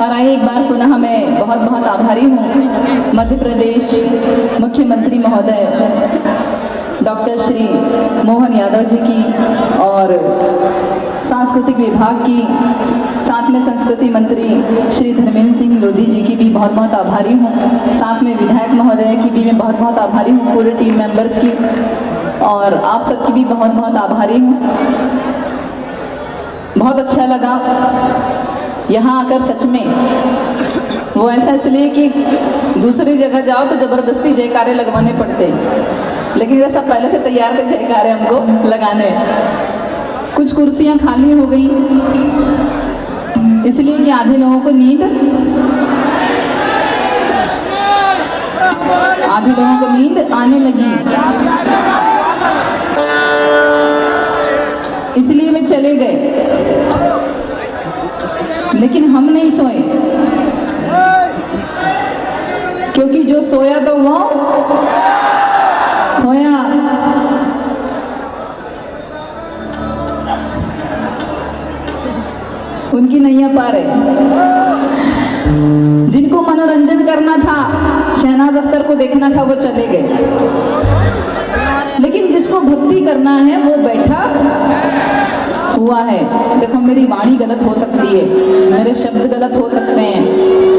और आइए एक बार पुनः मैं बहुत बहुत आभारी हूँ मध्य प्रदेश मुख्यमंत्री महोदय डॉक्टर श्री मोहन यादव जी की और सांस्कृतिक विभाग की, साथ में संस्कृति मंत्री श्री धर्मेंद्र सिंह लोधी जी की भी बहुत बहुत आभारी हूँ। साथ में विधायक महोदय की भी मैं बहुत बहुत आभारी हूँ, पूरे टीम मेंबर्स की, और आप सबकी भी बहुत बहुत आभारी हूँ। बहुत अच्छा लगा यहाँ आकर, सच में वो ऐसा इसलिए कि दूसरी जगह जाओ तो ज़बरदस्ती जयकारे लगवाने पड़ते हैं, लेकिन ये सब पहले से तैयार थे जयकारे हमको लगाने। कुछ कुर्सियाँ खाली हो गई इसलिए कि आधे लोगों को नींद आने लगी, इसलिए वे चले गए, लेकिन हम नहीं सोए, क्योंकि जो सोया तो वो खोया। उनकी नैया पार है। जिनको मनोरंजन करना था, शहनाज अख्तर को देखना था, वो चले गए, लेकिन जिसको भक्ति करना है वो बैठा हुआ है। देखो, मेरी वाणी गलत हो सकती है, मेरे शब्द गलत हो सकते हैं,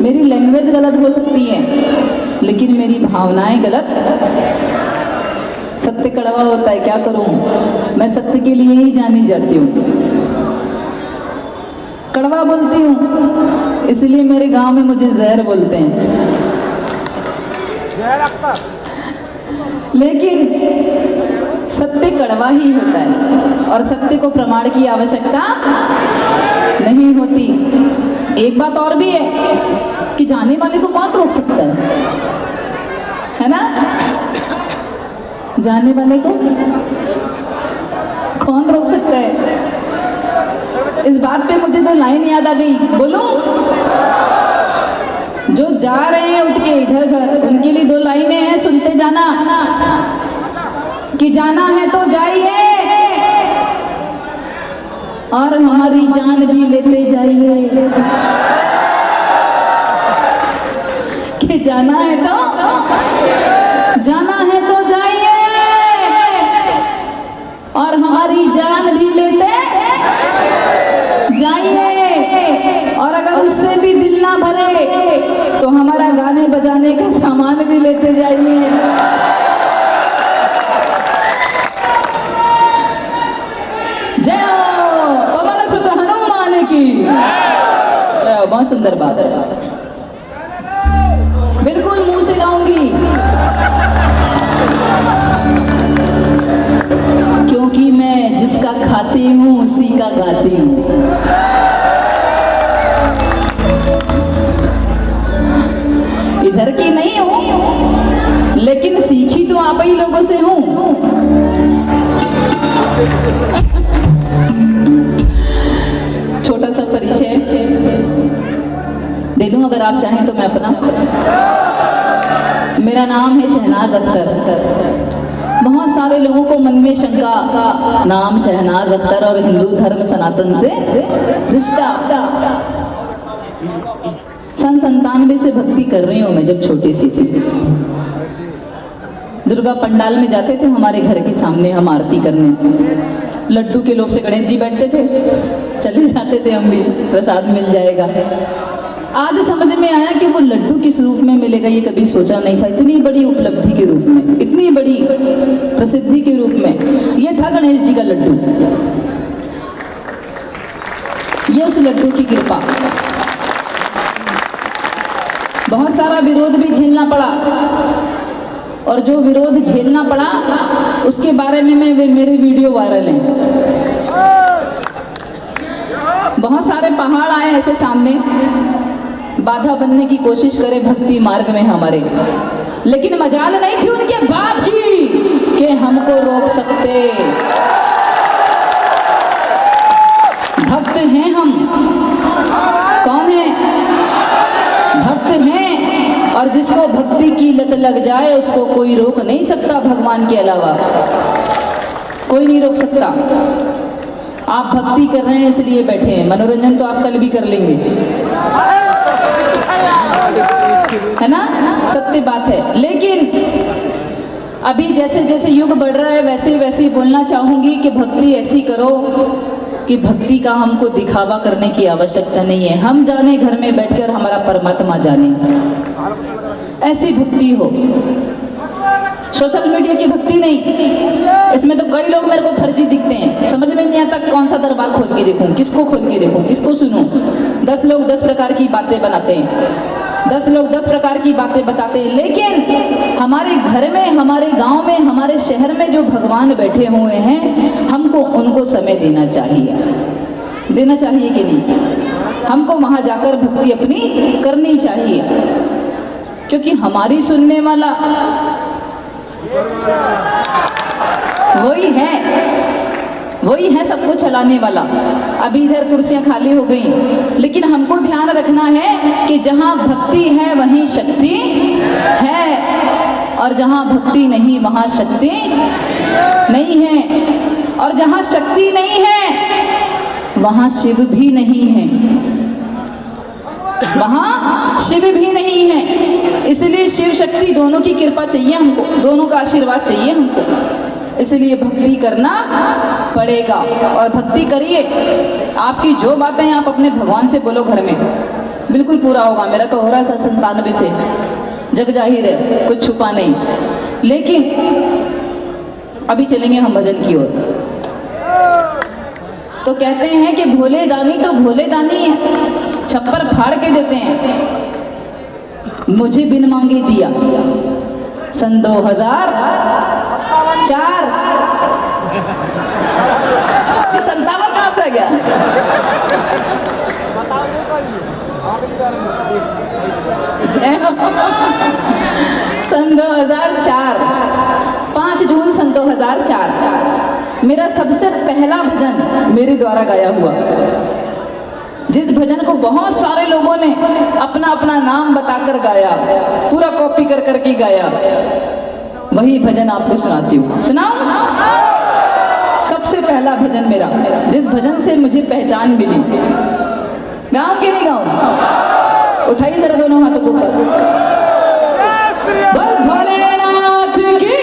मेरी लैंग्वेज गलत हो सकती है, लेकिन मेरी भावनाएं गलत। सत्य कड़वा होता है, क्या करूं, मैं सत्य के लिए ही जानी जाती हूँ। कड़वा बोलती हूँ इसलिए मेरे गांव में मुझे जहर बोलते हैं, लेकिन सत्य कड़वा ही होता है और सत्य को प्रमाण की आवश्यकता नहीं होती। एक बात और भी है कि जाने वाले को कौन रोक सकता है ना? जाने वाले को कौन रोक सकता है? इस बात पे मुझे दो लाइन याद आ गई, बोलूं? जो जा रहे हैं उठ के इधर उधर, उनके लिए दो लाइनें हैं, सुनते जाना कि जाना है तो जाइए और हमारी जान भी लेते जाइए, कि जाना है तो जाइए और हमारी जान भी लेते जाइए, और अगर उससे भी दिल ना भरे तो हमारा गाने बजाने का सामान भी लेते जाइए। जय हो पवन सुत हनुमान की। बहुत सुंदर बात है, बिल्कुल मुंह से गाऊंगी, क्योंकि मैं जिसका खाती हूँ उसी का गाती हूँ। इधर की नहीं हूँ, लेकिन सीखी तो आप ही लोगों से हूँ। छोटा सा परिचय दे दूं अगर आप चाहें तो मैं अपना। मेरा नाम है शहनाज अख्तर। बहुत सारे लोगों को मन में शंका, नाम शहनाज अख्तर और हिंदू धर्म सनातन से रिश्ता। सन 97 से भक्ति कर रही हूँ मैं। जब छोटी सी थी, दुर्गा पंडाल में जाते थे हमारे घर के सामने हम आरती करने, लड्डू के लोभ से गणेश जी बैठते थे, चले जाते थे हम भी, प्रसाद मिल जाएगा। आज समझ में आया कि वो लड्डू किस रूप में मिलेगा ये कभी सोचा नहीं था। इतनी बड़ी उपलब्धि के रूप में, इतनी बड़ी प्रसिद्धि के रूप में, ये था गणेश जी का लड्डू। ये उस लड्डू की कृपा। बहुत सारा विरोध भी झेलना पड़ा, और जो विरोध झेलना पड़ा उसके बारे में मेरे वीडियो वायरल हैं। बहुत सारे पहाड़ आए ऐसे सामने, बाधा बनने की कोशिश करे भक्ति मार्ग में हमारे, लेकिन मजाल नहीं थी उनके बाप की कि हमको रोक सकते। भक्त हैं हम। कौन है? भक्त हैं, और जिसको भक्ति की लत लग जाए उसको कोई रोक नहीं सकता, भगवान के अलावा कोई नहीं रोक सकता। आप भक्ति कर रहे हैं इसलिए बैठे हैं, मनोरंजन तो आप कल भी कर लेंगे। है ना, सत्य बात है। लेकिन अभी जैसे जैसे युग बढ़ रहा है वैसे वैसे बोलना चाहूंगी कि भक्ति ऐसी करो कि भक्ति का हमको दिखावा करने की आवश्यकता नहीं है। हम जाने घर में बैठकर हमारा परमात्मा जाने, ऐसी भक्ति हो। सोशल मीडिया की भक्ति नहीं। इसमें तो कई लोग मेरे को फर्जी दिखते हैं, समझ में नहीं आता कौन सा दरबार खोल के देखूं, किसको खोल के देखूं, किसको सुनूं। 10 लोग 10 प्रकार की बातें बनाते हैं, 10 लोग 10 प्रकार की बातें बताते हैं। लेकिन हमारे घर में, हमारे गांव में, हमारे शहर में जो भगवान बैठे हुए हैं, हमको उनको समय देना चाहिए। देना चाहिए कि नहीं? हमको वहां जाकर भक्ति अपनी करनी चाहिए, क्योंकि हमारी सुनने वाला वही है सबको चलाने वाला। अभी इधर कुर्सियां खाली हो गई, लेकिन हमको ध्यान रखना है कि जहां भक्ति है वहीं शक्ति है, और जहां भक्ति नहीं वहां शक्ति नहीं है, और जहां शक्ति नहीं है वहां शिव भी नहीं है, वहां शिव भी नहीं है। इसलिए शिव शक्ति दोनों की कृपा चाहिए हमको, दोनों का आशीर्वाद चाहिए हमको। इसलिए भक्ति करना पड़ेगा, और भक्ति करिए। आपकी जो बातें आप अपने भगवान से बोलो घर में, बिल्कुल पूरा होगा। मेरा तो हो रहा है 97 से, जग जाहिर है, कुछ छुपा नहीं। लेकिन अभी चलेंगे हम भजन की ओर। तो कहते हैं कि भोले दानी तो भोले दानी है, छप्पर फाड़ के देते हैं। मुझे बिन मांगे दिया सन 2004, 57 कहां से आ गया? सन 2004, 5 जून सन 2004 मेरा सबसे पहला भजन मेरे द्वारा गाया हुआ, जिस भजन को बहुत सारे लोगों ने अपना अपना नाम बताकर गाया, पूरा कॉपी कर करके गाया, वही भजन आपको सुनाती हूँ। सुनाओ? सबसे पहला भजन मेरा, जिस भजन से मुझे पहचान मिली। गाँव के नहीं गाँव? उठाइए जरा दोनों हाथों को ऊपर। बोल भोलेनाथ की।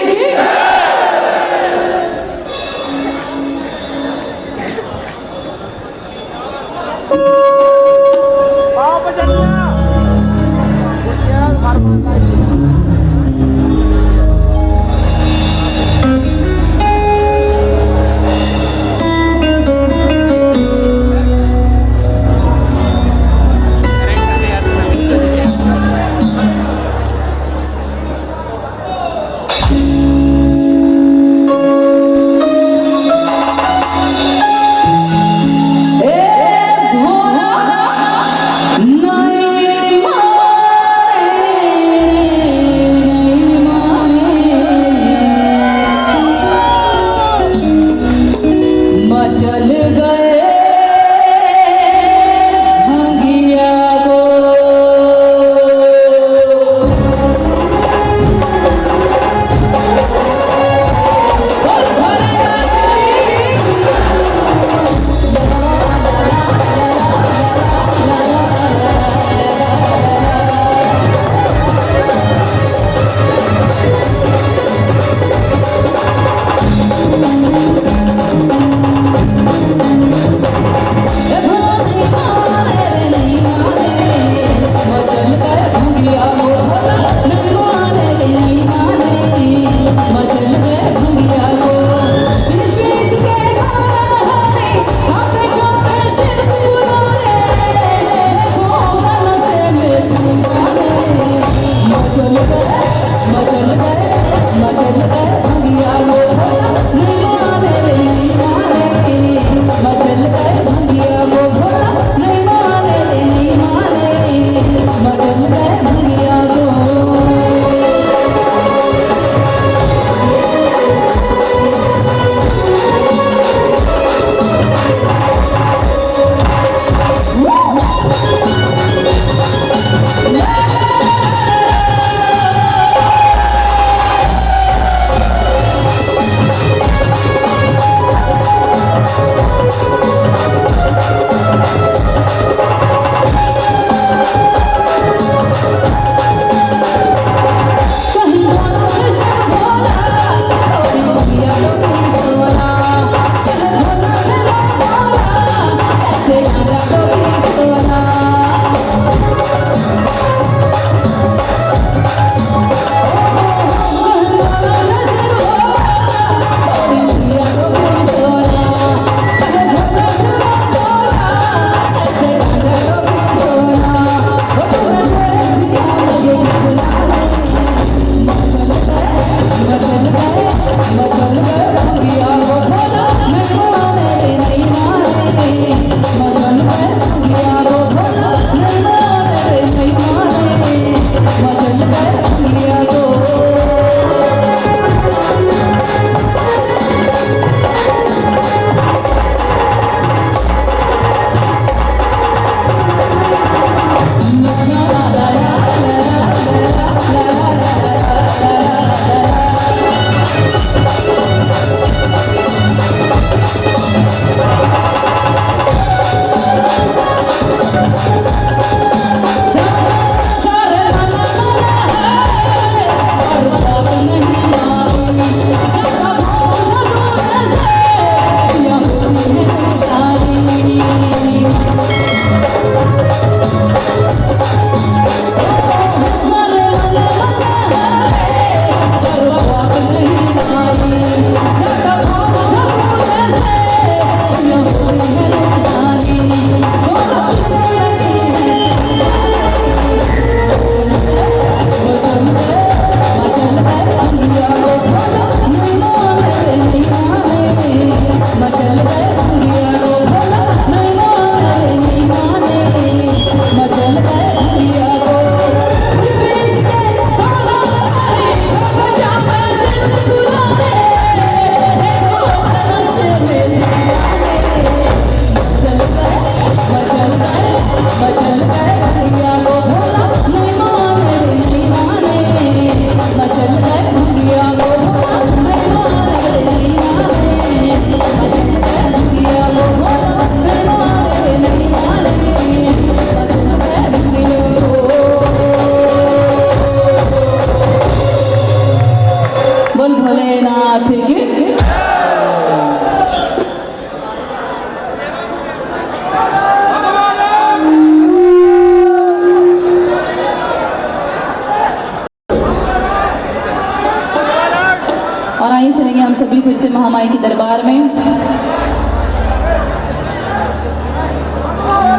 आइए चलेंगे हम सभी फिर से महामाई के दरबार में।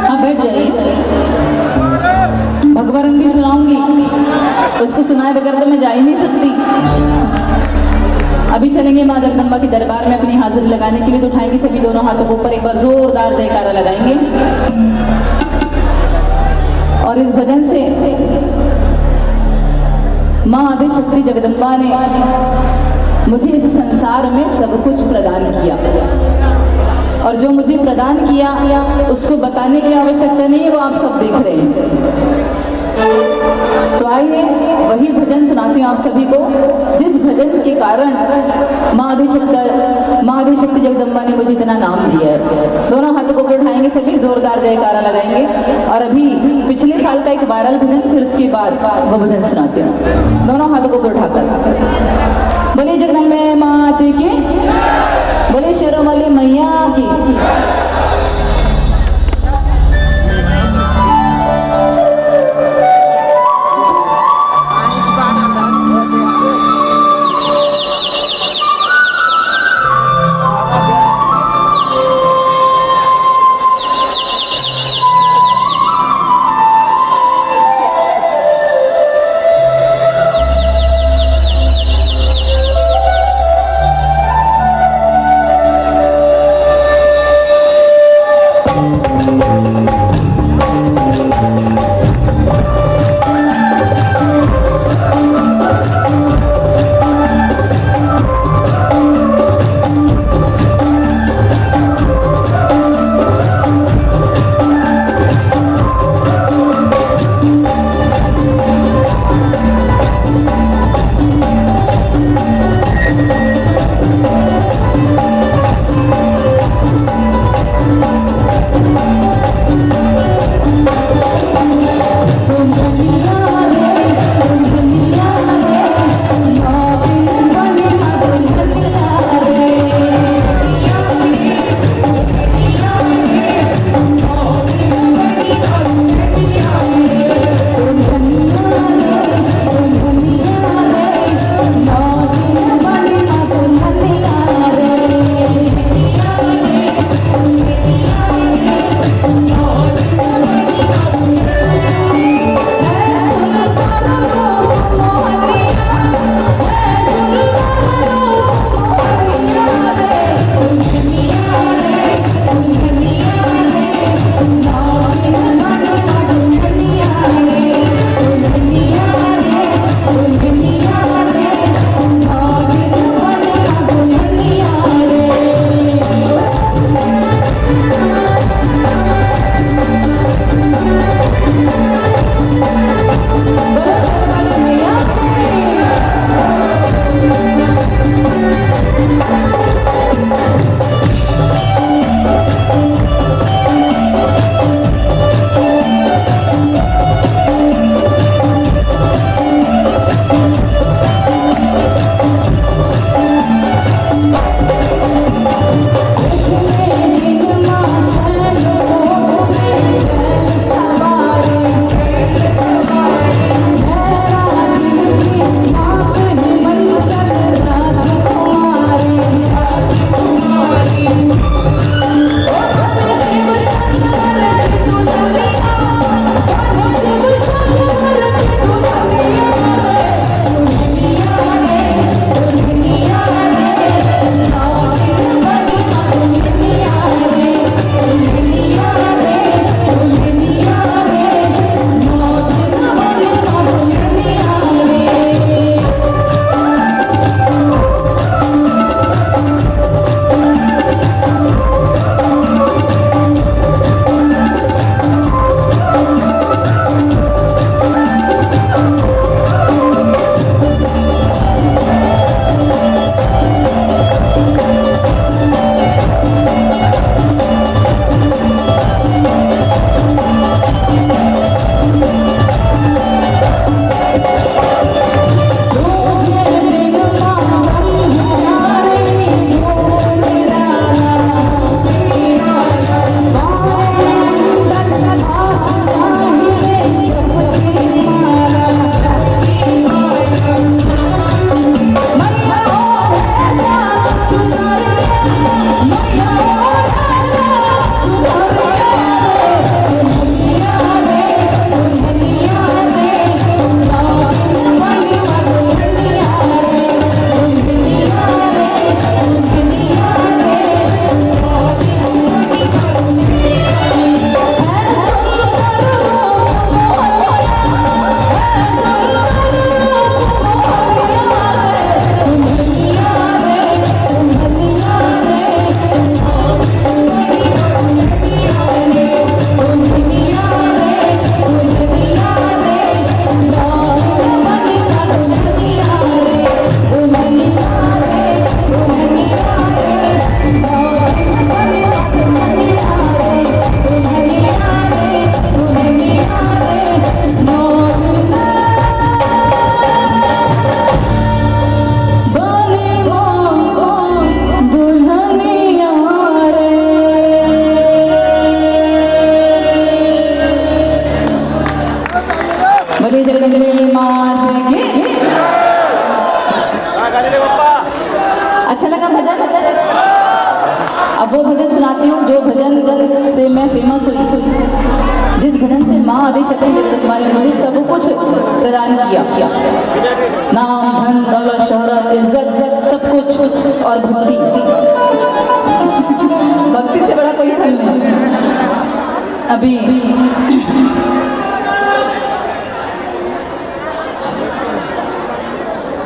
हाँ बैठ जाइए। भगवा रंग भी सुनाऊंगी, उसको सुनाए बगैर तो मैं जा ही नहीं सकती। अभी चलेंगे माँ जगदम्बा के दरबार में अपनी हाजिरी लगाने के लिए। तो उठाएंगे सभी दोनों हाथों को ऊपर, एक बार जोरदार जयकारा लगाएंगे और इस भजन से माँ आदि शक्ति जगदम्बा ने मुझे इस संसार में सब कुछ प्रदान किया, और जो मुझे प्रदान किया उसको बताने की आवश्यकता नहीं है, वो आप सब देख रहे हैं। तो आइए वही भजन सुनाती हूँ आप सभी को, जिस भजन के कारण माँ आदि शक्ति जगदम्बा ने मुझे इतना नाम दिया है। दोनों हाथों को उठाएंगे सभी, जोरदार जयकारा लगाएंगे। और अभी पिछले साल का एक वायरल भजन, फिर उसके बाद वो भजन सुनाती हूँ। दोनों हाथों को उठाकर बोले जगदम्बे मात की, बोले शेरों वाली मैया की। बोले जगदम्बे मात की। अच्छा लगा भजन? अब वो भजन सुनाती हूँ जो भजन से मैं फेमस हुई, जिस भजन से माँ आदि शक्ति जगदम्बा ने मुझे सब कुछ प्रदान किया, नाम धन दौलत शोहरत इज्जत सब कुछ और भक्ति। भक्ति से बड़ा कोई फल नहीं। अभी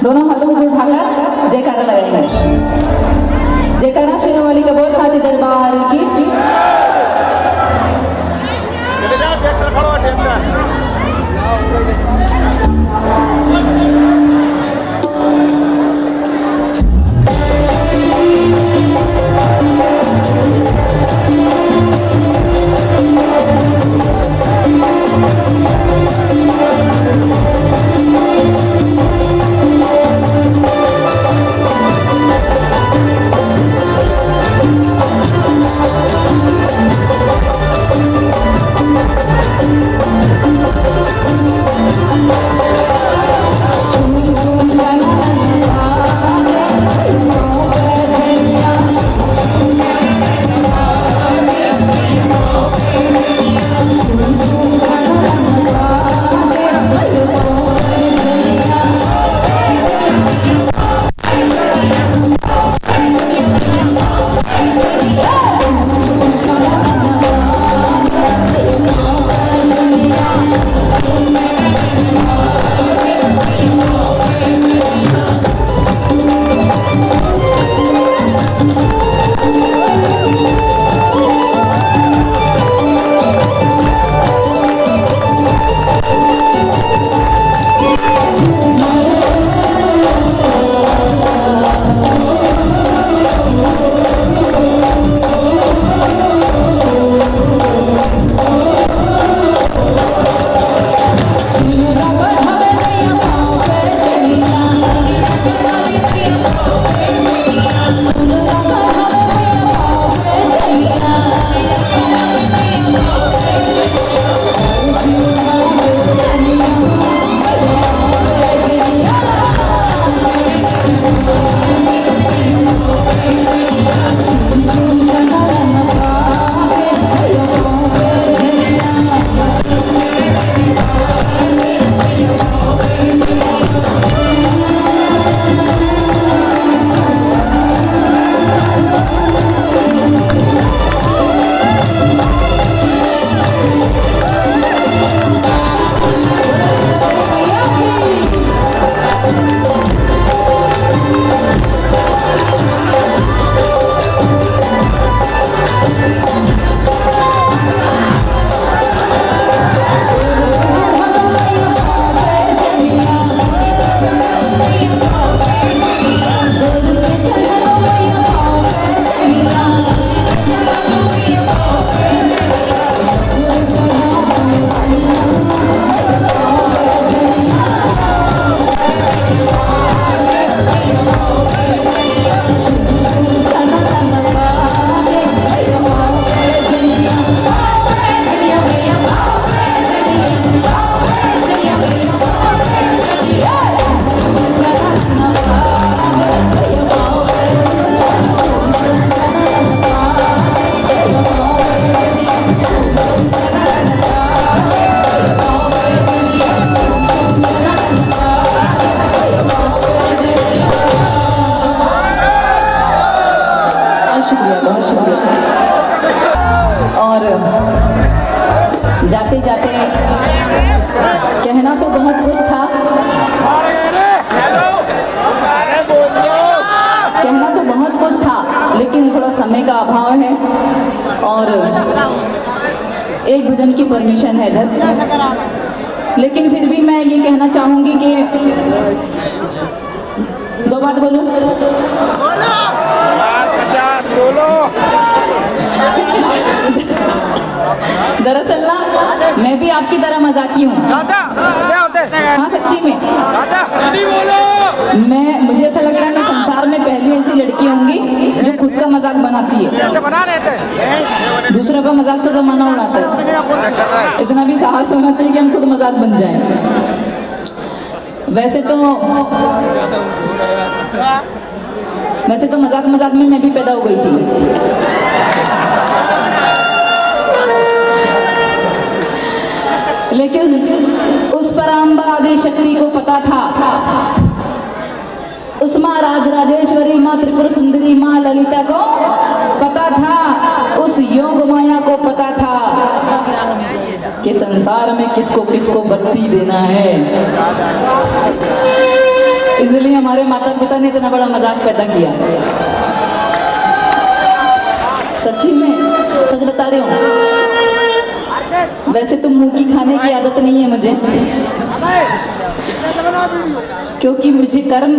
दोनों हाथों को उठाकर जयकारा लगाएंगे। जयकारा शेरों वाली का बोल साचे दरबार की। जाते जाते कहना तो बहुत कुछ था, कहना तो बहुत कुछ था, लेकिन थोड़ा समय का अभाव है और एक भजन की परमिशन है इधर। लेकिन फिर भी मैं ये कहना चाहूँगी कि दो बात बोलूँ। दरअसल ना मैं भी आपकी तरह मजाकी हूँ। हाँ सच्ची में मुझे ऐसा लगता है मैं संसार में पहली ऐसी लड़की होंगी जो खुद खुद का मजाक बनाती है, बना रहे थे। दूसरों का मजाक तो जमाना उड़ाता है। इतना भी साहस होना चाहिए कि हम खुद मजाक बन जाएं। वैसे तो मजाक मजाक में मैं भी पैदा हो गई थी। लेकिन उस पराम्बा आदि शक्ति को पता था, उस माँ राजराजेश्वरी, माँ त्रिपुर सुंदरी, माँ ललिता को पता था, उस योग माया को पता था कि संसार में किसको किसको बत्ती देना है। इसलिए हमारे माता पिता ने इतना बड़ा मजाक पैदा किया। सच्ची में सच बता रही हूँ। वैसे तो मुंह की खाने की आदत नहीं है मुझे, क्योंकि मुझे कर्म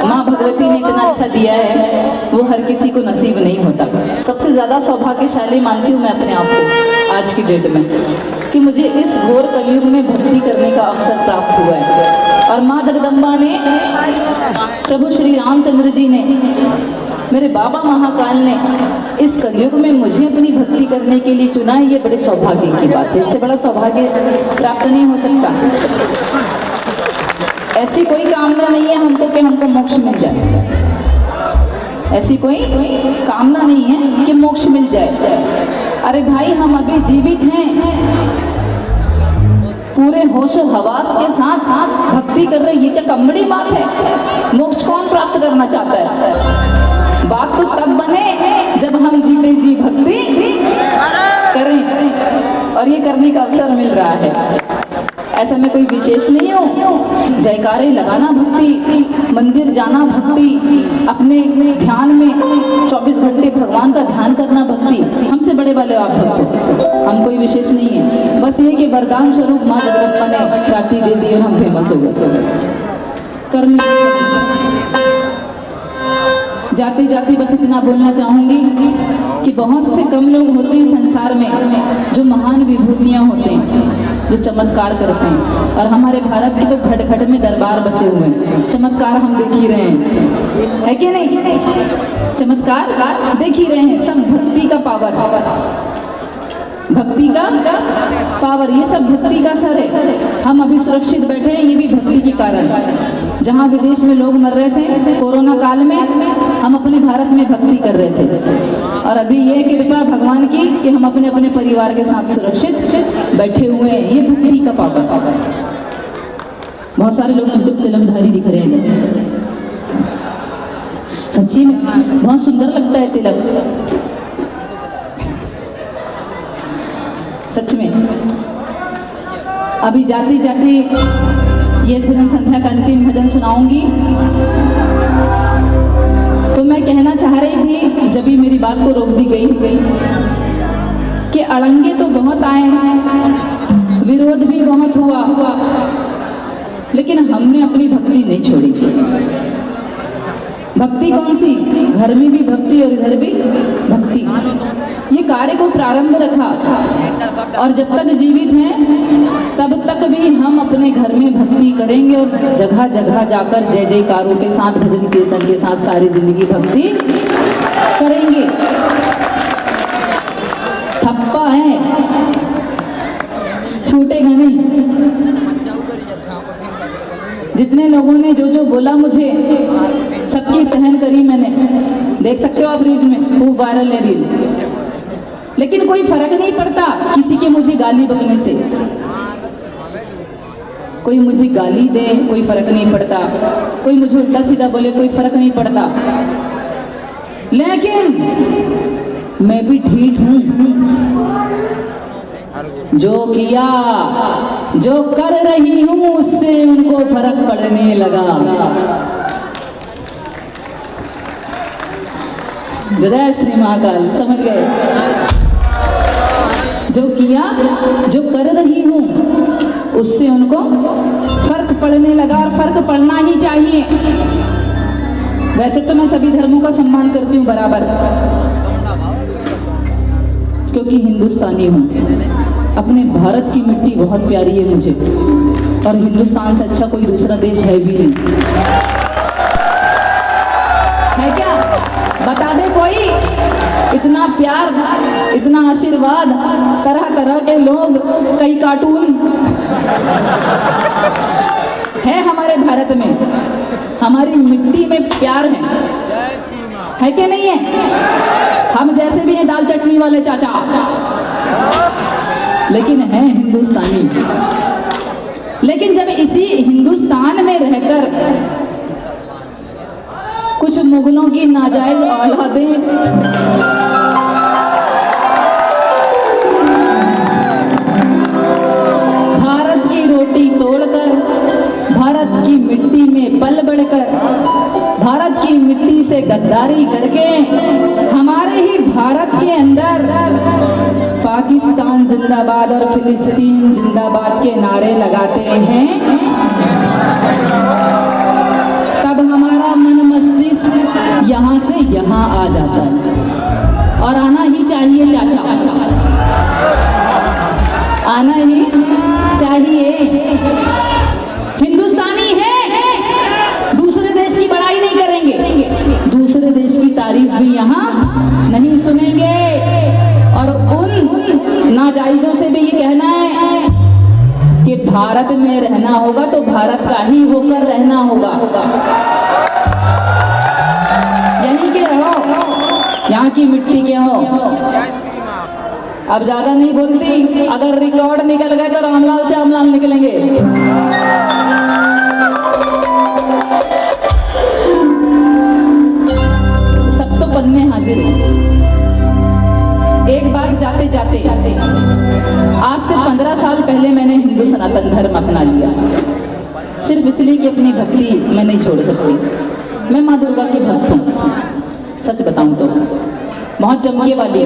माँ भगवती ने इतना अच्छा दिया है, वो हर किसी को नसीब नहीं होता। सबसे ज्यादा सौभाग्यशाली मानती हूँ मैं अपने आप को आज की डेट में, कि मुझे इस घोर कलयुग में भक्ति करने का अवसर प्राप्त हुआ है। और माँ जगदम्बा ने, प्रभु श्री रामचंद्र जी ने, मेरे बाबा महाकाल ने इस कलयुग में मुझे अपनी भक्ति करने के लिए चुना है। ये बड़े सौभाग्य की बात है, इससे बड़ा सौभाग्य प्राप्त नहीं हो सकता। ऐसी कोई कामना नहीं है हमको कि हमको मोक्ष मिल जाए, ऐसी कोई कामना नहीं है कि मोक्ष मिल जाए। अरे भाई, हम अभी जीवित हैं, पूरे होशो हवास के साथ साथ भक्ति कर रहे, ये क्या कम बड़ी बात है? मोक्ष कौन प्राप्त करना चाहता है? बात तो तब बने जब हम जीते जी भक्ति करें, और ये करने का अवसर मिल रहा है। ऐसा मैं कोई विशेष नहीं हूँ। जयकारे लगाना भक्ति, मंदिर जाना भक्ति, अपने ध्यान में 24 घंटे भगवान का ध्यान करना भक्ति, हमसे बड़े वाले आप भक्त हो, हम कोई विशेष नहीं है। बस ये कि वरदान स्वरूप माँ जगदम्बा ने ख्याति दे दी और हम फेमस हो गए। कर्म जाते जाते बस इतना बोलना चाहूंगी कि बहुत से कम लोग होते हैं संसार में जो महान विभूतियां होते हैं, जो चमत्कार करते हैं। और हमारे भारत के तो घट घट में दरबार बसे हुए हैं, चमत्कार हम देख ही रहे हैं, है कि नहीं? चमत्कार देख ही रहे हैं। सब भक्ति का पावर, भक्ति का पावर, ये सब भक्ति का सर है। हम अभी सुरक्षित बैठे हैं, ये भी भक्ति के कारण। जहाँ विदेश में लोग मर रहे थे कोरोना काल में, हम अपने भारत में भक्ति कर रहे थे। और अभी ये कृपा भगवान की कि हम अपने अपने परिवार के साथ सुरक्षित बैठे हुए हैं, ये भक्ति का पावर। बहुत सारे लोग मुझको तिलकधारी दिख रहे हैं, सच्ची में बहुत सुंदर लगता है तिलक, सच में। अभी जाते जाते ये भजन संध्या का अंतिम भजन सुनाऊंगी। तो मैं कहना चाह रही थी, जब भी मेरी बात को रोक दी गई कि अड़ंगे तो बहुत आए हैं, विरोध भी बहुत हुआ, लेकिन हमने अपनी भक्ति नहीं छोड़ी। भक्ति कौन सी? घर में भी भक्ति और इधर भी भक्ति। ये कार्य को प्रारंभ रखा, और जब तक जीवित हैं तब तक भी हम अपने घर में भक्ति करेंगे, और जगह जगह जाकर जय जयकारों के साथ, भजन कीर्तन के साथ सारी जिंदगी भक्ति करेंगे। थप्पा है, छूटेगा नहीं। जितने लोगों ने जो जो बोला मुझे, सबकी सहन करी मैंने, देख सकते हो आप रील में, खूब वायरल है रील। लेकिन कोई फर्क नहीं पड़ता किसी के मुझे गाली बकने से, कोई मुझे गाली दे कोई फर्क नहीं पड़ता, कोई मुझे उल्टा सीधा बोले कोई फर्क नहीं पड़ता। लेकिन मैं भी ढीठ हूं, जो किया जो कर रही हूं उससे उनको फर्क पड़ने लगा। जय श्री महाकाल, समझ गए? जो किया जो कर रही हूं उससे उनको फर्क पड़ने लगा, और फर्क पड़ना ही चाहिए। वैसे तो मैं सभी धर्मों का सम्मान करती हूँ बराबर, क्योंकि हिंदुस्तानी हूँ। अपने भारत की मिट्टी बहुत प्यारी है मुझे, और हिंदुस्तान से अच्छा कोई दूसरा देश है भी नहीं। है क्या? बता दे कोई इतना प्यार, इतना आशीर्वाद, तरह तरह के लोग, कई कार्टून है हमारे भारत में। हमारी मिट्टी में प्यार है कि नहीं है? हम जैसे भी हैं दाल चटनी वाले चाचा, लेकिन है हिंदुस्तानी। लेकिन जब इसी हिंदुस्तान में रहकर कुछ मुगलों की नाजायज औलादें भारत की रोटी तोड़कर, भारत की मिट्टी में पल बढ़कर, भारत की मिट्टी से गद्दारी करके हमारे ही भारत के अंदर पाकिस्तान जिंदाबाद और फिलिस्तीन जिंदाबाद के नारे लगाते हैं, तब हमारा मन मस्तिष्क यहाँ से यहाँ आ जाता है। और आना ही चाहिए चाचा, आना ही चाहिए। हिंदुस्तानी है, दूसरे देश की बड़ाई नहीं करेंगे, दूसरे देश की तारीफ भी यहाँ नहीं सुनेंगे। और उन नाजायजों से भी ये कहना है कि भारत में रहना होगा तो भारत का ही होकर रहना होगा, यहीं के रहो, यहाँ की मिट्टी के हो। अब ज्यादा नहीं बोलती, अगर रिकॉर्ड निकल गए तो रामलाल से रामलाल निकलेंगे। सब तो पन्ने हाजिर है। एक बार जाते जाते आज से 15 साल पहले मैंने हिंदू सनातन धर्म अपना लिया, सिर्फ इसलिए कि अपनी भक्ति मैं नहीं छोड़ सकती। मैं माँ दुर्गा की भक्त हूँ, सच बताऊं तो बहुत चमके वाली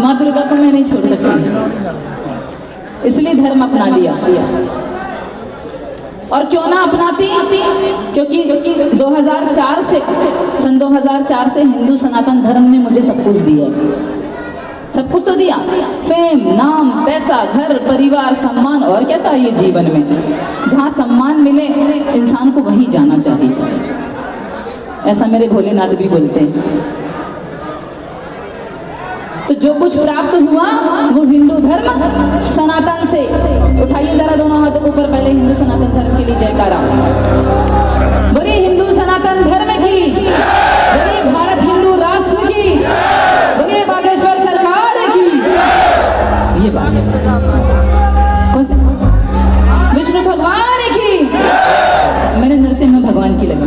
माँ दुर्गा को मैं नहीं छोड़ सकती, इसलिए धर्म अपना लिया। और क्यों ना अपनाती, क्योंकि 2004 से सन 2004 से हिंदू सनातन धर्म ने मुझे सब कुछ दिया, सब कुछ तो दिया, फेम, नाम, पैसा, घर, परिवार, सम्मान, और क्या चाहिए जीवन में। जहाँ सम्मान मिले इंसान को वहीं जाना चाहिए, ऐसा मेरे भोलेनाथ भी बोलते हैं। तो जो कुछ प्राप्त हुआ वो हिंदू धर्म सनातन से। उठाइए जरा दोनों हाथों को ऊपर, पहले हिंदू सनातन धर्म के लिए जयकारा। बोलिए हिंदू सनातन धर्म की, बोलिए भारत हिंदू राष्ट्र की, बोलिए बागेश्वर सरकार की। ये बात कौन से? विष्णु भगवान की। मैंने नरसिंह भगवान की लगी।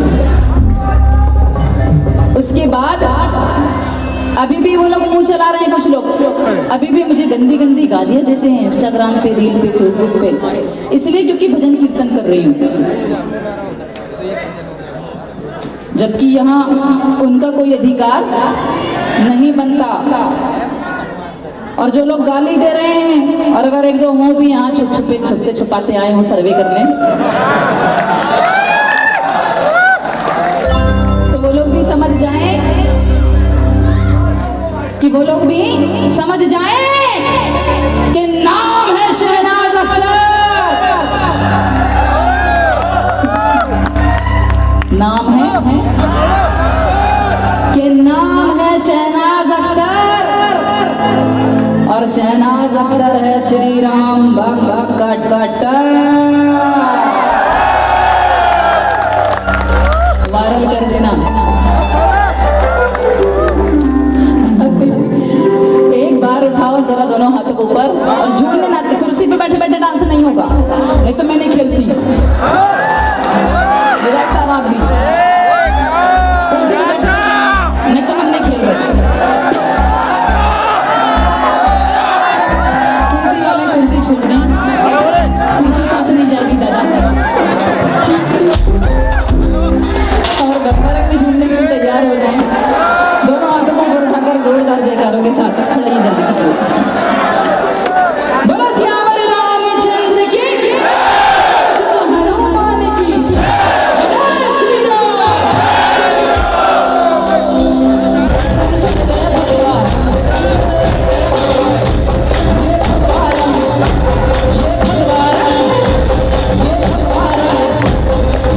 उसके बाद अभी भी वो लोग मुंह चला रहे हैं, कुछ लोग अभी भी मुझे गंदी गंदी गालियां देते हैं इंस्टाग्राम पे, रील पे, फेसबुक पे, इसलिए क्योंकि भजन कीर्तन कर रही हूँ। जबकि यहाँ उनका कोई अधिकार नहीं बनता। और जो लोग गाली दे रहे हैं, और अगर एक दो हों भी यहाँ छुपते छुपाते आए हों सर्वे करने, तो वो लोग भी समझ जाएं कि वो लोग भी समझ जाएं कि नाम है शहनाज अख्तर, नाम है कि नाम है शहनाज अख्तर, और शहनाज अख्तर है श्री राम भक्त कट वायरल कर देना। एक बार उठाओ जरा दोनों हाथों को ऊपर, और झूमने ना, कुर्सी पे बैठे बैठे डांस नहीं होगा, नहीं तो मैं नहीं खेलती। विधायक साहब आप भी कुर्सी पे बैठे, नहीं तो हम नहीं खेल रहे। कुर्सी वाले कुर्सी छूट गई, कुर्सी साथ नहीं जाएगी दादा। और बकरक में झूमने के लिए तैयार हो जाए, दोनों हाथों को ऊपर उठाकर जोरदार जयकारों के साथ खड़ा ही जल्दी। बोलो सियावर रामचंद्र की, हनुमान की, जय श्री राम।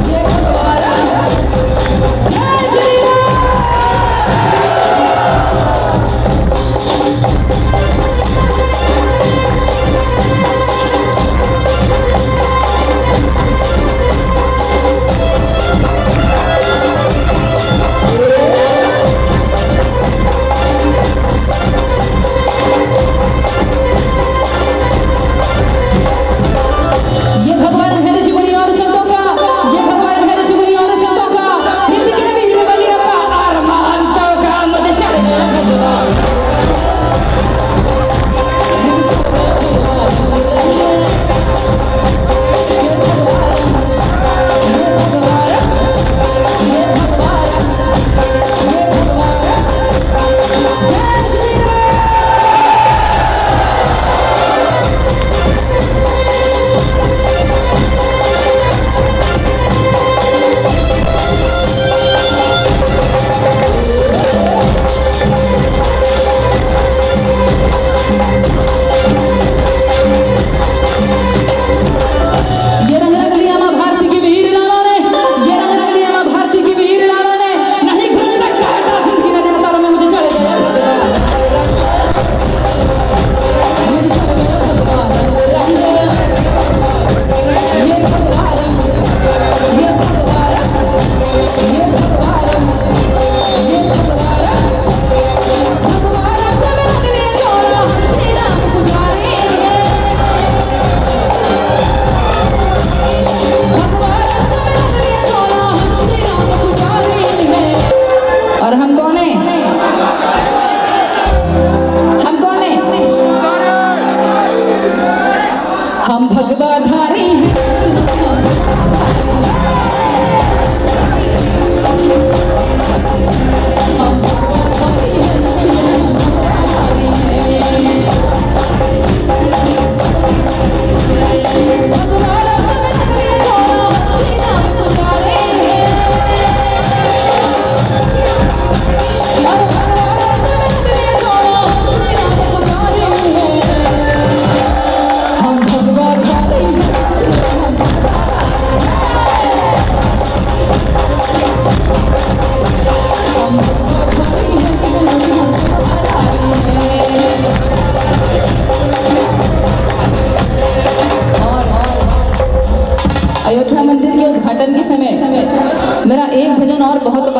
ये भगवान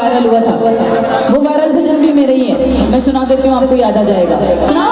वायरल हुआ था, वो वायरल भजन भी मेरे ही है, मैं सुना देती हूँ, आपको याद आ जाएगा। सुनाओ